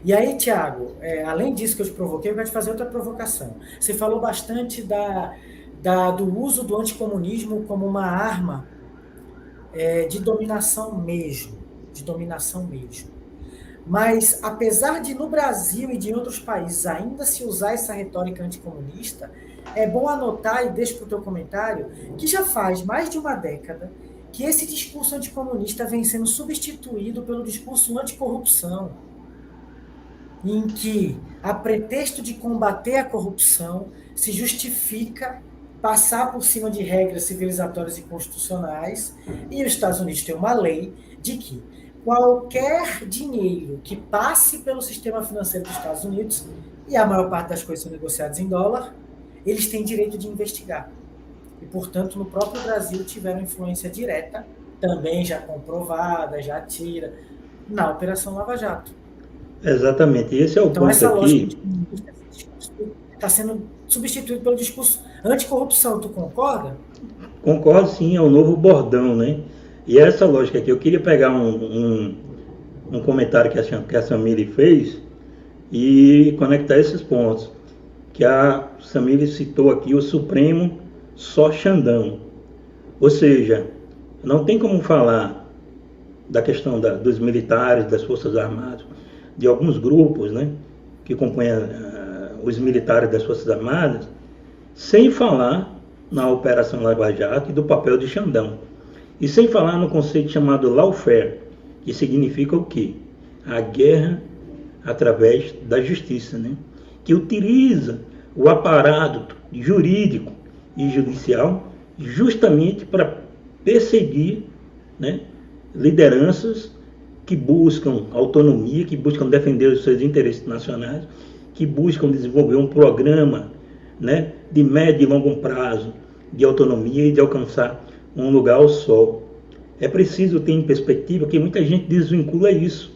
E aí, Tiago, além disso que eu te provoquei, eu quero te fazer outra provocação. Você falou bastante do uso do anticomunismo como uma arma de dominação mesmo, de dominação mesmo. Mas, apesar de no Brasil e de outros países ainda se usar essa retórica anticomunista, é bom anotar, e deixo para o teu comentário, que já faz mais de uma década que esse discurso anticomunista vem sendo substituído pelo discurso anticorrupção, em que, a pretexto de combater a corrupção, se justifica passar por cima de regras civilizatórias e constitucionais, e os Estados Unidos têm uma lei de que qualquer dinheiro que passe pelo sistema financeiro dos Estados Unidos, e a maior parte das coisas são negociadas em dólar, eles têm direito de investigar. E, portanto, no próprio Brasil tiveram influência direta, também já comprovada, já tira, na Operação Lava Jato. Exatamente, esse é o Então, ponto essa lógica aqui. de está sendo substituído pelo discurso anticorrupção. Tu concorda? Concordo sim, é o novo bordão, né? E essa lógica aqui, eu queria pegar um comentário que a Samiri fez e conectar esses pontos. Que a Samiri citou aqui o Supremo só Xandão. Ou seja, não tem como falar da questão dos militares, das Forças Armadas, de alguns grupos, né, que compõem os militares das Forças Armadas, sem falar na Operação Lava Jato e do papel de Xandão. E sem falar no conceito chamado lawfare, que significa o quê? A guerra através da justiça, né? Que utiliza o aparato jurídico e judicial justamente para perseguir, né, lideranças que buscam autonomia, que buscam defender os seus interesses nacionais, que buscam desenvolver um programa, né, de médio e longo prazo de autonomia e de alcançar um lugar ao sol. É preciso ter em perspectiva que muita gente desvincula isso.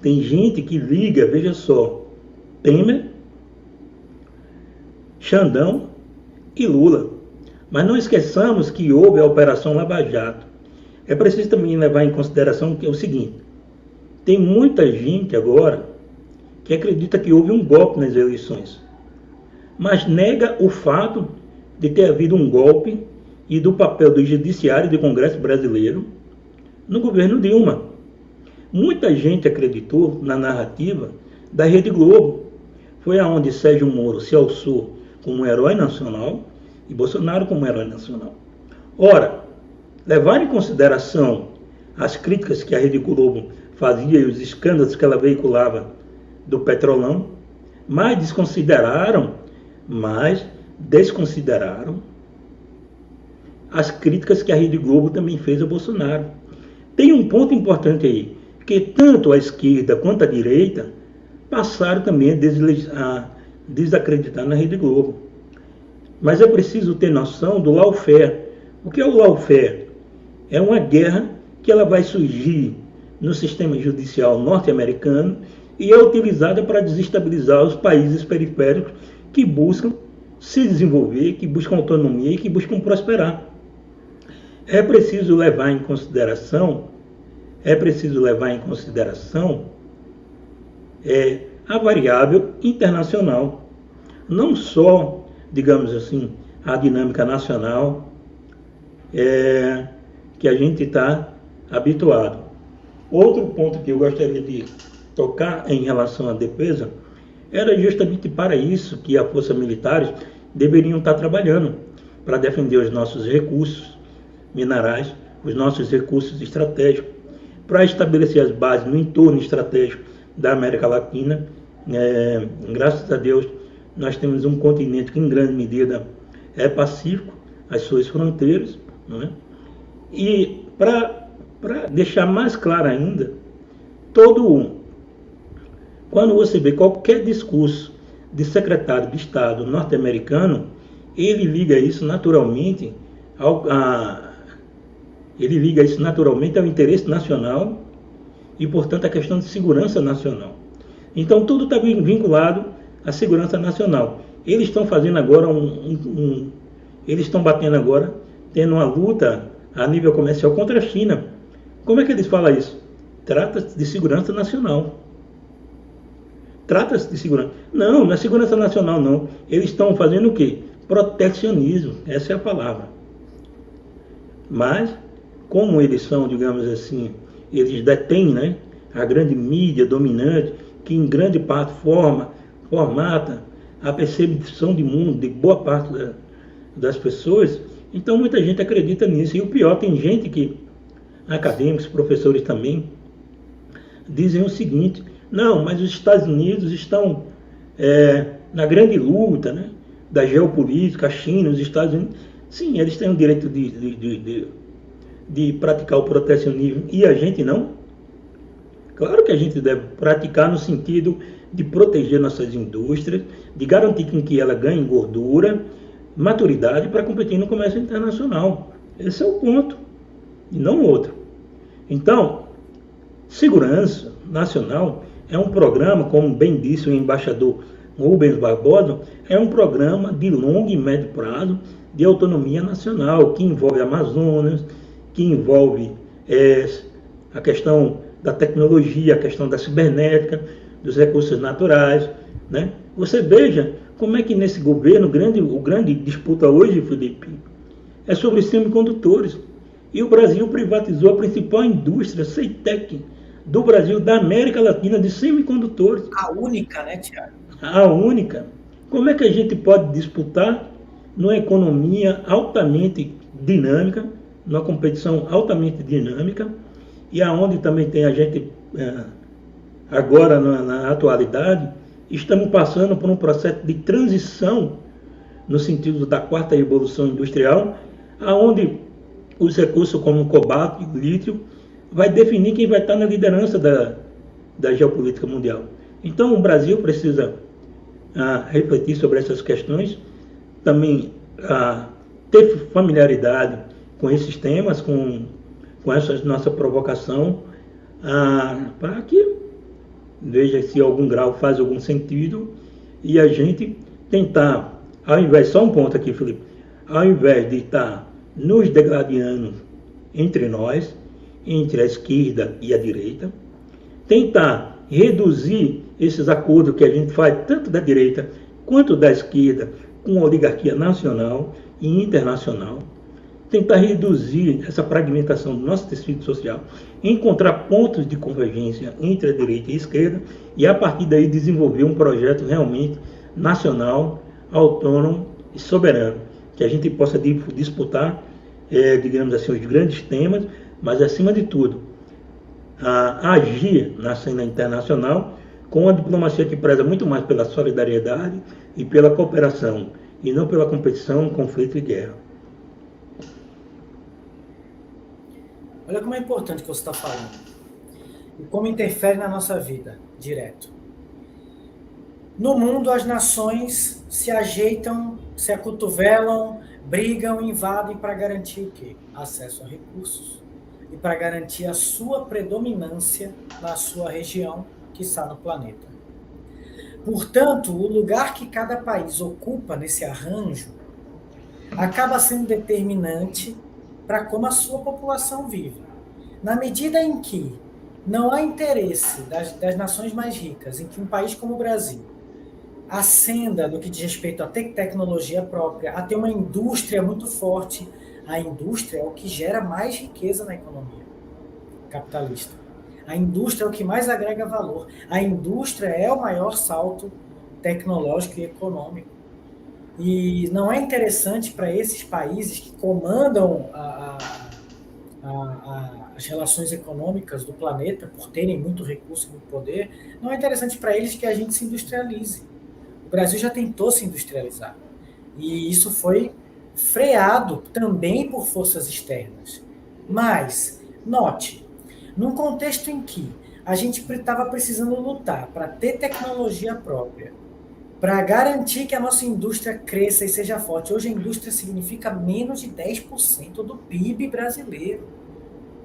Tem gente que liga, veja só, Temer, Xandão e Lula. Mas não esqueçamos que houve a Operação Lava Jato. É preciso também levar em consideração que é o seguinte: tem muita gente agora que acredita que houve um golpe nas eleições, mas nega o fato de ter havido um golpe e do papel do Judiciário e do Congresso Brasileiro no governo Dilma. Muita gente acreditou na narrativa da Rede Globo. Foi aonde Sérgio Moro se alçou como um herói nacional e Bolsonaro como um herói nacional. Ora, levar em consideração as críticas que a Rede Globo fazia e os escândalos que ela veiculava do Petrolão, mas desconsideraram as críticas que a Rede Globo também fez ao Bolsonaro. Tem um ponto importante aí, que tanto a esquerda quanto a direita passaram também a desacreditar na Rede Globo. Mas é preciso ter noção do lawfare. O que é o lawfare? É uma guerra que ela vai surgir no sistema judicial norte-americano e é utilizada para desestabilizar os países periféricos que buscam se desenvolver, que buscam autonomia e que buscam prosperar. É preciso levar em consideração a variável internacional, não só, digamos assim, a dinâmica nacional que a gente está habituado. Outro ponto que eu gostaria de tocar em relação à defesa era justamente para isso que as forças militares deveriam estar trabalhando, para defender os nossos recursos minerais, os nossos recursos estratégicos, para estabelecer as bases no entorno estratégico da América Latina. Graças a Deus, nós temos um continente que em grande medida é pacífico, as suas fronteiras, não é? E para deixar mais claro ainda, quando você vê qualquer discurso de secretário de Estado norte-americano, ele liga isso naturalmente ao interesse nacional e, portanto, à questão de segurança nacional. Então, tudo está vinculado à segurança nacional. Eles estão fazendo agora eles estão batendo agora, tendo uma luta a nível comercial contra a China. Como é que eles falam isso? Trata-se de segurança nacional. trata-se de segurança. Não, não é segurança nacional, não. Eles estão fazendo o quê? Protecionismo, essa é a palavra. Mas, como eles são, digamos assim, eles detêm, né, a grande mídia dominante, que em grande parte formata a percepção de mundo de boa parte das pessoas, então muita gente acredita nisso. E o pior, tem gente que, acadêmicos, professores também, dizem o seguinte: não, mas os Estados Unidos estão na grande luta, né, da geopolítica, a China, os Estados Unidos. Sim, eles têm o direito de praticar o protecionismo e a gente não. Claro que a gente deve praticar no sentido de proteger nossas indústrias, de garantir que ela ganhe gordura, maturidade para competir no comércio internacional. Esse é o ponto, e não outro. Então, segurança nacional é um programa, como bem disse o embaixador Rubens Barbosa, é um programa de longo e médio prazo de autonomia nacional, que envolve Amazonas, que envolve a questão da tecnologia, a questão da cibernética, dos recursos naturais, né? Você veja como é que nesse governo, o grande disputa hoje, Felipe, é sobre semicondutores. E o Brasil privatizou a principal indústria, CEITEC, do Brasil, da América Latina, de semicondutores. A única, né, Tiago? A única. Como é que a gente pode disputar numa economia altamente dinâmica, numa competição altamente dinâmica, e aonde também tem a gente, agora na atualidade, estamos passando por um processo de transição no sentido da quarta revolução industrial, aonde os recursos como o cobalto e o lítio vai definir quem vai estar na liderança da geopolítica mundial. Então o Brasil precisa refletir sobre essas questões, também ter familiaridade com esses temas, com essa nossa provocação, para que veja se algum grau faz algum sentido e a gente tentar, ao invés, só um ponto aqui, Felipe, ao invés de estar nos degladiando entre nós, entre a esquerda e a direita, tentar reduzir esses acordos que a gente faz, tanto da direita quanto da esquerda, com a oligarquia nacional e internacional, tentar reduzir essa fragmentação do nosso tecido social, encontrar pontos de convergência entre a direita e a esquerda e, a partir daí, desenvolver um projeto realmente nacional, autônomo e soberano, que a gente possa disputar, digamos assim, os grandes temas, mas, acima de tudo, agir na cena internacional com a diplomacia que preza muito mais pela solidariedade e pela cooperação, e não pela competição, conflito e guerra. Olha como é importante o que você está falando. E como interfere na nossa vida, direto. No mundo, as nações se ajeitam, se acotovelam, brigam, invadem para garantir o quê? Acesso a recursos. E para garantir a sua predominância na sua região, que está no planeta. Portanto, o lugar que cada país ocupa nesse arranjo acaba sendo determinante para como a sua população vive. Na medida em que não há interesse das nações mais ricas em que um país como o Brasil ascenda no que diz respeito a ter tecnologia própria, a ter uma indústria muito forte, a indústria é o que gera mais riqueza na economia capitalista. A indústria é o que mais agrega valor. A indústria é o maior salto tecnológico e econômico. E não é interessante para esses países que comandam as relações econômicas do planeta, por terem muito recurso e muito poder, não é interessante para eles que a gente se industrialize. O Brasil já tentou se industrializar. E isso foi freado também por forças externas. Mas, note, num contexto em que a gente estava precisando lutar para ter tecnologia própria, para garantir que a nossa indústria cresça e seja forte. Hoje a indústria significa menos de 10% do PIB brasileiro.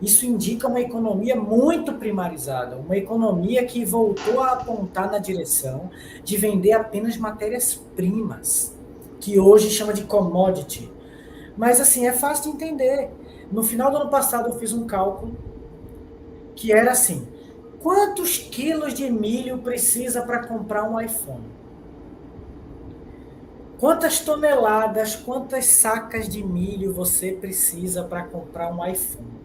Isso indica uma economia muito primarizada, uma economia que voltou a apontar na direção de vender apenas matérias-primas, que hoje chama de commodity. Mas assim, é fácil de entender. No final do ano passado eu fiz um cálculo que era assim: Quantos quilos de milho precisa para comprar um iPhone? Quantas toneladas, quantas sacas de milho você precisa para comprar um iPhone?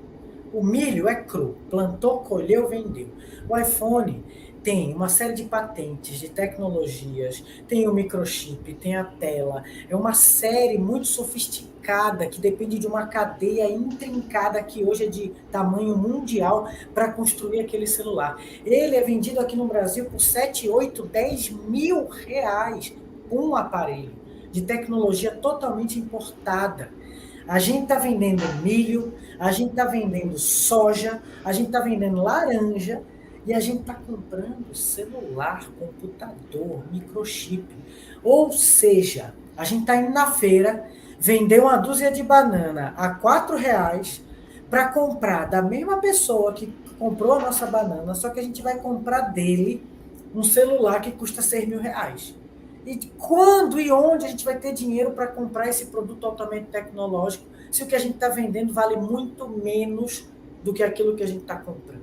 O milho é cru, plantou, colheu, vendeu. O iPhone tem uma série de patentes, de tecnologias, tem o microchip, tem a tela. É uma série muito sofisticada que depende de uma cadeia intrincada que hoje é de tamanho mundial para construir aquele celular. Ele é vendido aqui no Brasil por 7, 8, 10 mil reais um aparelho de tecnologia totalmente importada. A gente está vendendo milho, a gente está vendendo soja, a gente está vendendo laranja e a gente está comprando celular, computador, microchip. Ou seja, a gente está indo na feira, vender uma dúzia de banana a R$ 4 para comprar da mesma pessoa que comprou a nossa banana, só que a gente vai comprar dele um celular que custa R$ 6.000. E quando e onde a gente vai ter dinheiro para comprar esse produto altamente tecnológico, se o que a gente está vendendo vale muito menos do que aquilo que a gente está comprando?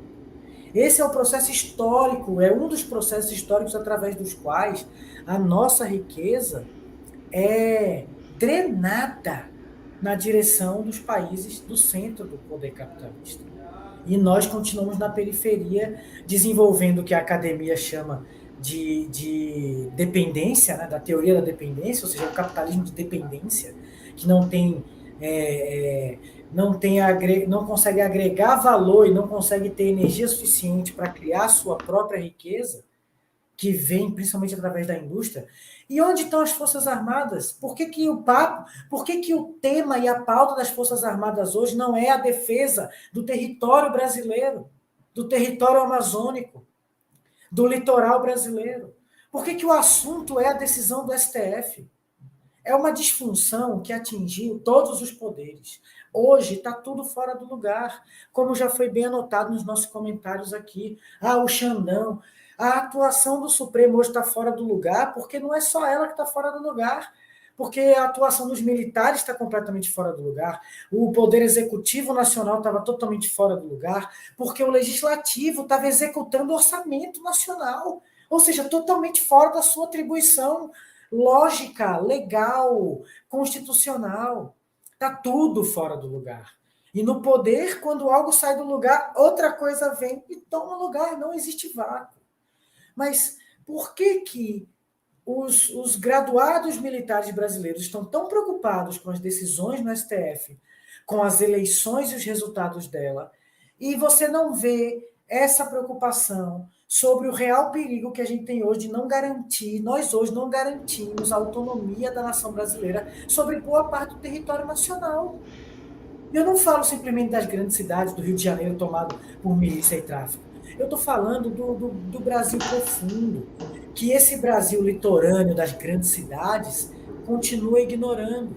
Esse é o processo histórico, é um dos processos históricos através dos quais a nossa riqueza é drenada na direção dos países do centro do poder capitalista. E nós continuamos na periferia, desenvolvendo o que a academia chama de dependência, né, da teoria da dependência, ou seja, o capitalismo de dependência, que não consegue agregar valor e não consegue ter energia suficiente para criar sua própria riqueza, que vem principalmente através da indústria. E onde estão as Forças Armadas? Por que o tema e a pauta das Forças Armadas hoje não é a defesa do território brasileiro, do território amazônico, do litoral brasileiro? Por que o assunto é a decisão do STF? É uma disfunção que atingiu todos os poderes. Hoje está tudo fora do lugar, como já foi bem anotado nos nossos comentários aqui. O Xandão. A atuação do Supremo hoje está fora do lugar, porque não é só ela que está fora do lugar, porque a atuação dos militares está completamente fora do lugar, o Poder Executivo Nacional estava totalmente fora do lugar, porque o Legislativo estava executando o orçamento nacional, ou seja, totalmente fora da sua atribuição lógica, legal, constitucional. Está tudo fora do lugar. E no poder, quando algo sai do lugar, outra coisa vem e toma lugar, não existe vácuo. Mas por que os graduados militares brasileiros estão tão preocupados com as decisões no STF, com as eleições e os resultados dela, e você não vê essa preocupação sobre o real perigo que a gente tem hoje de não garantir, nós hoje não garantimos a autonomia da nação brasileira sobre boa parte do território nacional? Eu não falo simplesmente das grandes cidades do Rio de Janeiro tomado por milícia e tráfico. Eu estou falando do Brasil profundo, que esse Brasil litorâneo das grandes cidades continua ignorando.